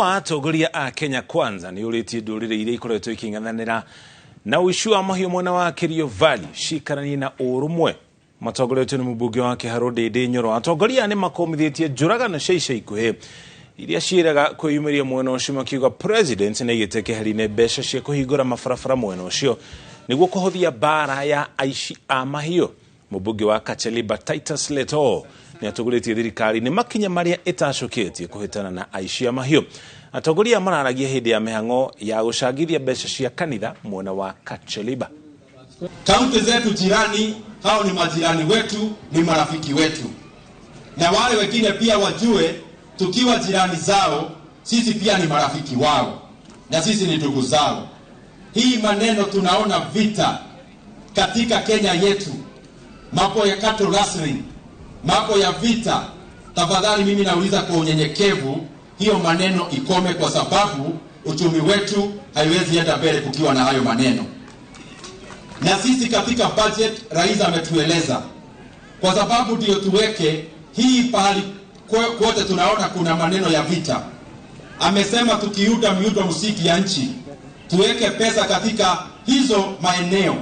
Atongoria a Kenya Kwanza ni uritie ndurire iria ikoretwo iking'ethanira na uici wa mahiũ mwena wa Kerio Valley cikaranie na Ũrũmwe. Matongoretio ni mũmbunge wa Kĩharũ Ndĩndĩ Nyoro. Atongoria nĩ makomithitie njũragano cia ica ikuhĩ iria ciĩraga kwĩyumĩria mwena ũcio, makiuga president nĩ aigĩte kĩhari-inĩ mbeca cia kũhingũra mabarabara mwena ũcio nĩguo kũhũthia mbara ya aici a mahiũ. Mũmbunge wa Kacheliba Titus Leto ni atongorĩtie thirikari nĩ makinya marĩa ĩtacũkĩtie kũhĩtana na aici a mahiũ. Atongoria mararagia hĩndĩ ya mĩhang'o ya gũcangithia mbeca cia kanitha mwena wa Kacheliba. Kaunti zetu jirani, hao ni majirani wetu, ni marafiki wetu, na wale wengine pia wajue tukiwa jirani zao sisi pia ni marafiki wao na sisi ni ndugu zao. Hii maneno tunaona vita katika Kenya yetu, mambo ya cattle rustling, mambo ya vita. Tafadhali mimi nauliza kwa unyenyekevu, hiyo maneno ikome, kwa sababu uchumi wetu haiwezi enda mbele kukiwa na hayo maneno. Na sisi katika budget rais ametueleza, kwa sababu ndio tuweke hii pahali kote tunaona kuna maneno ya vita. Amesema tukiuda miundo msingi ya nchi tuweke pesa katika hizo maeneo,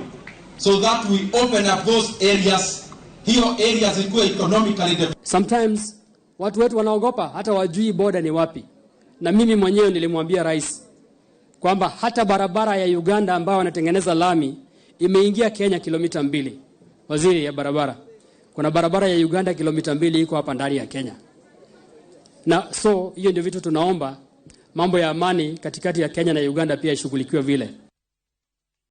so that we open up those areas. Hiyo areas ikuwe economically developed. Sometimes watu wetu wanaogopa, hata wajui border ni wapi. Na mimi mwenyewe nilimwambia rais kwamba hata barabara ya Uganda ambayo wanatengeneza lami imeingia Kenya kilomita 2. Waziri ya barabara, kuna barabara ya Uganda kilomita 2 iko hapa ndani ya Kenya. Na so hiyo ndio vitu tunaomba, mambo ya amani katikati ya Kenya na Uganda pia ishughulikiwe vile.